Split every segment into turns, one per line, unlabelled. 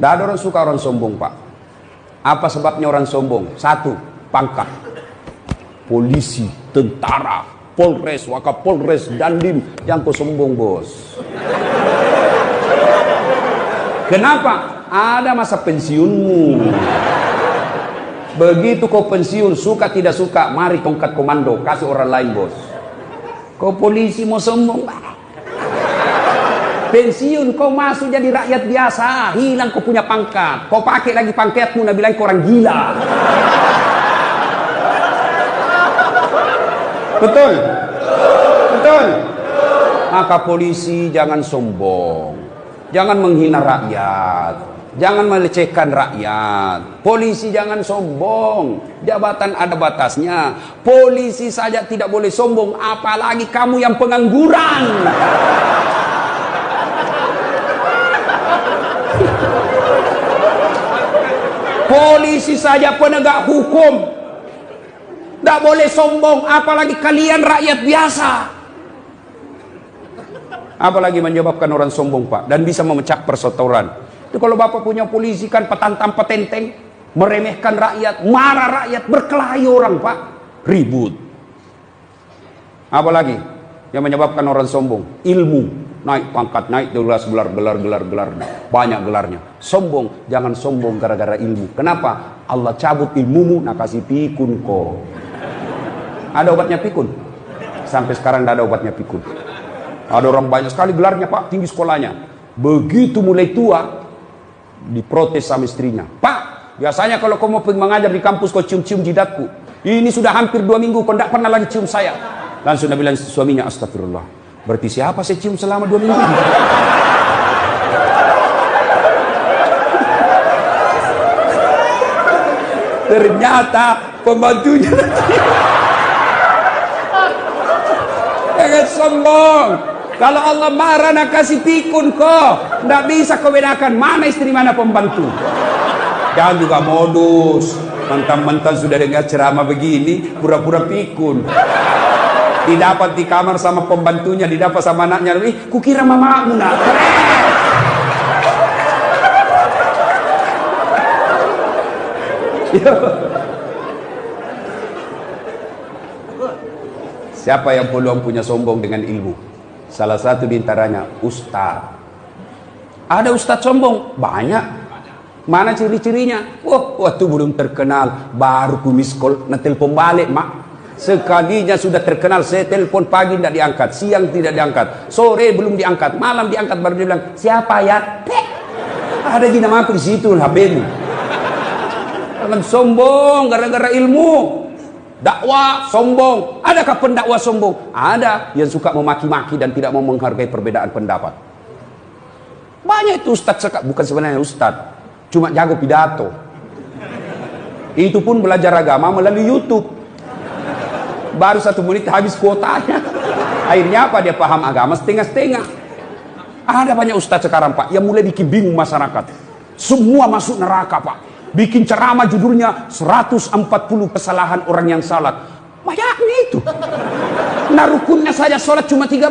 Tidak ada orang suka orang sombong, Pak. Apa sebabnya orang sombong? Satu, pangkat. Polisi, tentara, Polres, Wakapolres, Dandim, yang kau sombong, bos. Kenapa? Ada masa pensiunmu. Begitu kau pensiun, suka tidak suka, mari tongkat komando, kasih orang lain, bos. Kau polisi mau sombong, pensiun kau masuk jadi rakyat biasa, hilang kau punya pangkat, kau pakai lagi pangkatmu, nak bilang kau orang gila. Betul? Betul? Maka polisi jangan sombong, jangan menghina rakyat, jangan melecehkan rakyat. Polisi jangan sombong, jabatan ada batasnya. Polisi saja tidak boleh sombong, apalagi kamu yang pengangguran. Polisi saja penegak hukum tidak boleh sombong, apalagi kalian rakyat biasa. Apalagi menyebabkan orang sombong, Pak, dan bisa memecah perseteruan. Itu kalau Bapak punya polisi kan petantang petenteng, meremehkan rakyat, marah rakyat, berkelahi orang, Pak, ribut. Apalagi yang menyebabkan orang sombong? Ilmu. Naik pangkat, naik gelar, banyak gelarnya. Sombong, jangan sombong gara-gara ilmu. Kenapa? Allah cabut ilmumu, nak kasih pikun kok. Ada obatnya pikun? Sampai sekarang tidak ada obatnya pikun. Ada orang banyak sekali gelarnya, Pak, tinggi sekolahnya. Begitu mulai tua, diprotes sama istrinya. Pak, biasanya kalau kau mau mengajar di kampus, kau cium-cium jidatku. Ini sudah hampir 2 minggu, kau tidak pernah lagi cium saya. Langsung dia bilang suaminya, astagfirullah. Berarti siapa saya cium selama 2 minggu? Ternyata pembantunya. Jangan sombong. Kalau Allah marah nak kasih pikun kok. Tidak bisa kau bedakan mana istri mana pembantu. Jangan juga modus. Mantan-mantan sudah dengar ceramah begini, pura-pura pikun. Didapat di kamar sama pembantunya, didapat sama anaknya. Kukira mamamu nak. Siapa yang peluang punya sombong dengan ilmu? Salah satu diantaranya ustaz. Ada ustaz sombong? Banyak. Mana ciri-cirinya? Waktu belum terkenal, baru ku miskol, na telepon balik, mak. Sekalinya sudah terkenal, saya telepon pagi tidak diangkat, siang tidak diangkat, sore belum diangkat, malam diangkat, baru dia bilang, siapa ya? Ada di nama aku di situ, HP-mu. Jangan sombong gara-gara ilmu. Dakwah sombong. Adakah pendakwah sombong? Ada yang suka memaki-maki dan tidak mau menghargai perbedaan pendapat. Banyak itu ustaz, bukan sebenarnya ustaz, cuma jago pidato. Itu pun belajar agama melalui YouTube. Baru 1 menit habis kuotanya. Akhirnya apa? Dia paham agama setengah-setengah. Ada banyak ustaz sekarang, Pak, yang mulai bikin bingung masyarakat. Semua masuk neraka, Pak. Bikin ceramah judulnya 140 kesalahan orang yang salat. Banyaknya itu. Nah, rukunnya saja sholat cuma 13.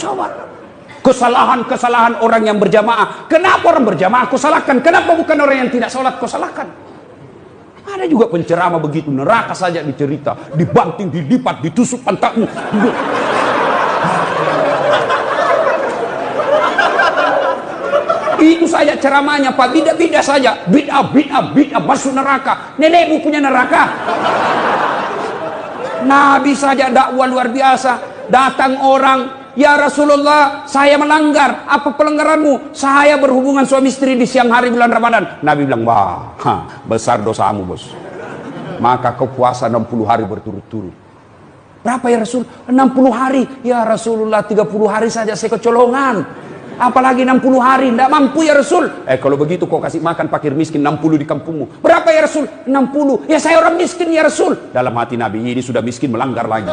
Coba. Kesalahan-kesalahan orang yang berjamaah. Kenapa orang berjamaah kau salahkan? Kenapa bukan orang yang tidak sholat kau salahkan? Ada juga penceramah begitu, neraka saja dicerita, dibanting, dilipat, ditusuk pantatmu. Itu saja ceramahnya, Pak. Bid'ah saja, bid'ah masuk neraka. Nenekmu punya neraka. Nabi saja dakwah luar biasa. Datang orang, ya Rasulullah, saya melanggar. Apa pelanggaranmu? Saya berhubungan suami istri di siang hari bulan Ramadan. Nabi bilang, wah, besar dosamu, bos. Maka kau puasa 60 hari berturut-turut. Berapa ya Rasul? 60 hari. Ya Rasulullah, 30 hari saja saya kecolongan. Apalagi 60 hari, tidak mampu ya Rasul. Kalau begitu kau kasih makan fakir miskin 60 di kampungmu. Berapa ya Rasul? 60. Ya saya orang miskin ya Rasul. Dalam hati Nabi, ini sudah miskin melanggar lagi.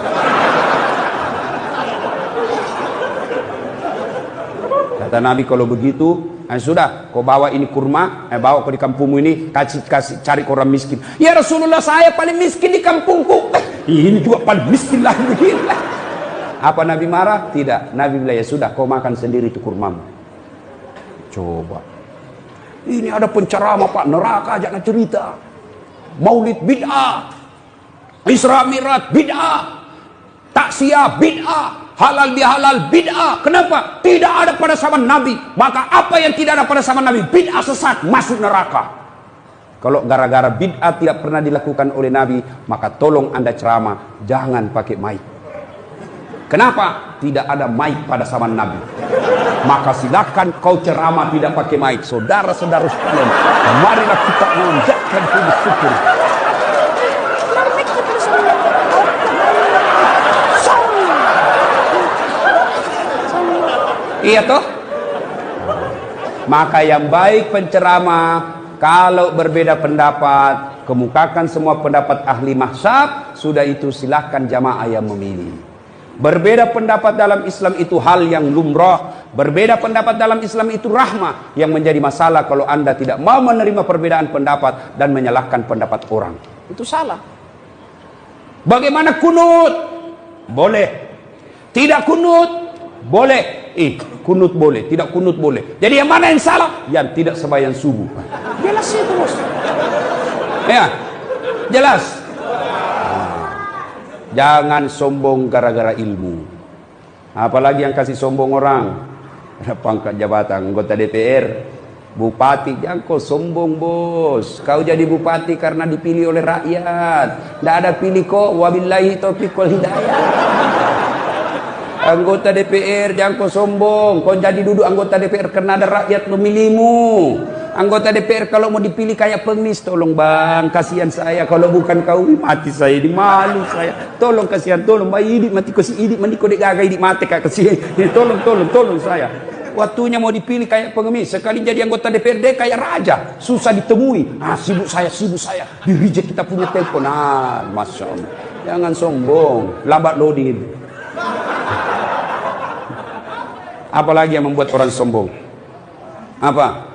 Kata Nabi, kalau begitu, sudah, kau bawa ini kurma, bawa kau di kampungmu ini, kasih cari orang miskin. Ya Rasulullah, saya paling miskin di kampungku. Ini juga paling miskin lagi begini. Apa Nabi marah? Tidak. Nabi bilang, ya sudah, kau makan sendiri itu kurmamu. Coba. Ini ada penceramah Pak, neraka aja nak cerita. Maulid bid'ah, Isra Mi'raj bid'ah, taksiyah bid'ah, halal bihalal bid'ah. Kenapa? Tidak ada pada zaman Nabi. Maka apa yang tidak ada pada zaman Nabi, bid'ah, sesat, masuk neraka. Kalau gara-gara bid'ah tidak pernah dilakukan oleh Nabi, maka tolong Anda ceramah jangan pakai mic. Kenapa? Tidak ada mic pada zaman Nabi. Maka silakan kau ceramah tidak pakai mic. Saudara-saudara sekalian, marilah kita mengucapkan puji syukur. Iya toh? Maka yang baik penceramah, kalau berbeda pendapat, kemukakan semua pendapat ahli mazhab, sudah itu silahkan jamaah yang memilih. Berbeda pendapat dalam Islam itu hal yang lumrah. Berbeda pendapat dalam Islam itu rahmah. Yang menjadi masalah kalau Anda tidak mau menerima perbedaan pendapat dan menyalahkan pendapat orang, itu salah. Bagaimana kunut? Boleh. Tidak kunut? Boleh. Kunut boleh, tidak kunut boleh. Jadi yang mana yang salah? Yang tidak sembahyang subuh. Jelas itu, bos. Ya, jelas. Jangan sombong gara-gara ilmu. Apalagi yang kasih sombong orang, pangkat jabatan, anggota DPR, bupati. Jangan kau sombong, bos. Kau jadi bupati karena dipilih oleh rakyat. Tidak ada pilih kok. Wabillahi taufiq wal hidayah. Anggota DPR, jangan kau sombong. Kau jadi duduk anggota DPR karena ada rakyat memilihmu. Anggota DPR kalau mau dipilih kayak pengemis, tolong bang, kasihan saya. Kalau bukan kau, mati saya, di malu saya. Tolong kasihan, tolong bang, hidup mati kau si hidup, mandi kau dek gagal hidup mati kak kasihan. Tolong saya. Waktunya mau dipilih kayak pengemis, sekali jadi anggota DPRD kayak raja, susah ditemui. Sibuk saya, di reject kita punya telepon. Masya Allah. Jangan sombong, lambat loading itu. Apalagi yang membuat orang sombong? Apa?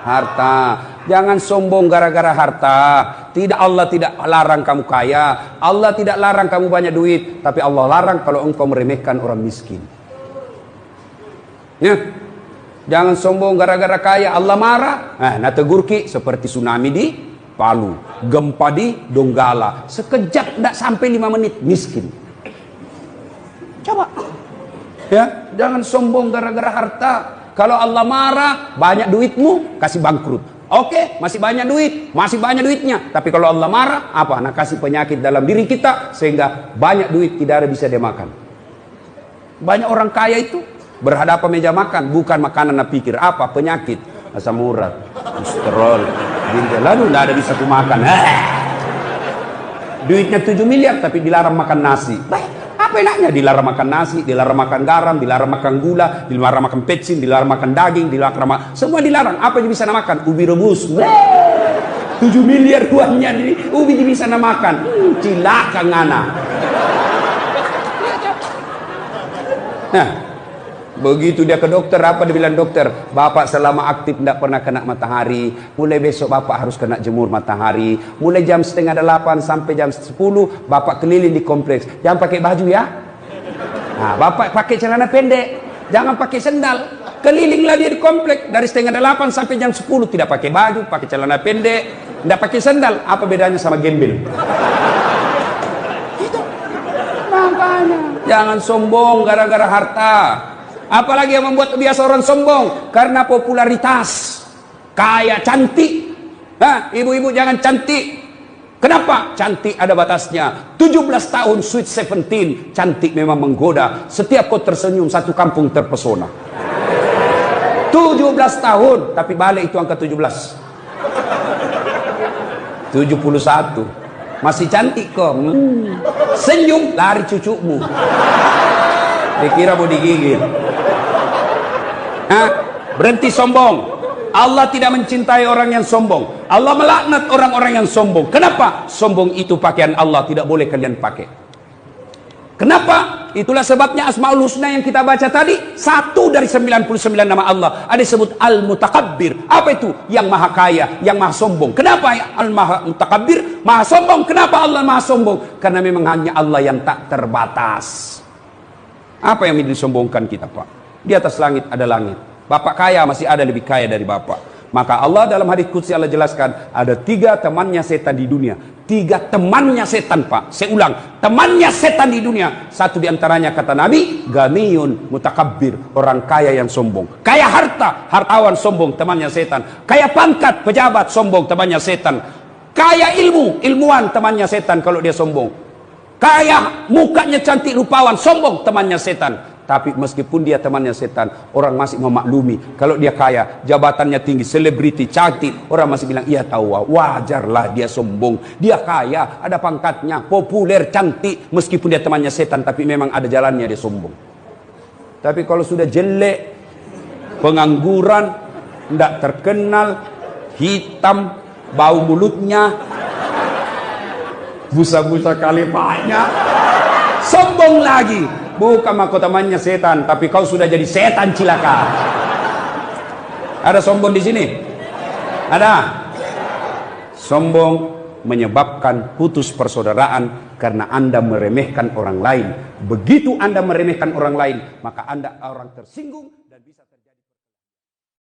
Harta. Jangan sombong gara-gara harta. Tidak, Allah tidak larang kamu kaya. Allah tidak larang kamu banyak duit. Tapi Allah larang kalau engkau meremehkan orang miskin. Ya. Jangan sombong gara-gara kaya. Allah marah. Nah tegur ki seperti tsunami di Palu, gempa di Donggala. Sekejap tidak sampai 5 menit miskin. Coba. Ya, jangan sombong gara-gara harta. Kalau Allah marah, banyak duitmu, kasih bangkrut. Oke, masih banyak duit, masih banyak duitnya. Tapi kalau Allah marah, apa? Nah, kasih penyakit dalam diri kita sehingga banyak duit tidak ada bisa dia makan. Banyak orang kaya itu berhadapan meja makan, bukan makanan nak pikir apa? Penyakit, asam urat, kolesterol, ginjal, lalu tidak ada bisa tu makan. Duitnya 7 miliar tapi dilarang makan nasi. Baik. Apa enaknya? Dilarang makan nasi, dilarang makan garam, dilarang makan gula, dilarang makan pecin, dilarang makan daging, dilarang makan, semua dilarang. Apa yang bisa makan? Ubi rebus. 7 miliar uangnya ini, ubi bisa makan. Cilaka ngana. Nah, begitu dia ke dokter, apa dia bilang dokter? Bapak selama aktif tidak pernah kena matahari. Mulai besok bapak harus kena jemur matahari. Mulai jam 7:30 sampai jam 10 bapak keliling di kompleks. Jangan pakai baju ya. Nah, bapak pakai celana pendek, jangan pakai sendal. Kelilinglah dia di kompleks dari 7:30 sampai jam 10. Tidak pakai baju, pakai celana pendek, tidak pakai sendal. Apa bedanya sama gembel? Itu makanya jangan sombong gara-gara harta. Apalagi yang membuat biasa orang sombong karena popularitas, kaya, cantik. Ibu-ibu jangan cantik. Kenapa? Cantik ada batasnya. 17 tahun sweet 17, cantik memang menggoda. Setiap kau tersenyum satu kampung terpesona. 17 tahun, tapi balik itu angka 17. 71. Masih cantik kok. Senyum lari cucumu. Dikira mau digigit. Berhenti sombong. Allah tidak mencintai orang yang sombong. Allah melaknat orang-orang yang sombong. Kenapa? Sombong itu pakaian Allah, tidak boleh kalian pakai. Kenapa? Itulah sebabnya Asmaul Husna yang kita baca tadi, satu dari 99 nama Allah ada disebut Al-Mutakabbir. Apa itu? Yang maha kaya, yang maha sombong. Kenapa Al-Mutakabbir? Maha sombong. Kenapa Allah maha sombong? Karena memang hanya Allah yang tak terbatas. Apa yang disombongkan kita, Pak? Di atas langit ada langit. Bapak kaya masih ada lebih kaya dari bapak. Maka Allah dalam hadis qudsi Allah jelaskan, ada 3 temannya setan di dunia. 3 temannya setan, Pak. Saya ulang, temannya setan di dunia. Satu diantaranya kata Nabi, ganiyun mutakabbir, orang kaya yang sombong. Kaya harta, hartawan sombong, temannya setan. Kaya pangkat, pejabat sombong, temannya setan. Kaya ilmu, ilmuwan, temannya setan kalau dia sombong. Kaya mukanya cantik, rupawan, sombong, temannya setan. Tapi meskipun dia temannya setan, orang masih memaklumi. Kalau dia kaya, jabatannya tinggi, selebriti, cantik, orang masih bilang, iya tahu, wajarlah dia sombong. Dia kaya, ada pangkatnya, populer, cantik. Meskipun dia temannya setan, tapi memang ada jalannya dia sombong. Tapi kalau sudah jelek, pengangguran, tidak terkenal, hitam, bau mulutnya, busa-busa kali banyak, sombong lagi. Bukan mahkotamannya setan, tapi kau sudah jadi setan cilaka. Ada sombong di sini? Ada? Sombong menyebabkan putus persaudaraan karena Anda meremehkan orang lain. Begitu Anda meremehkan orang lain, maka Anda orang tersinggung dan bisa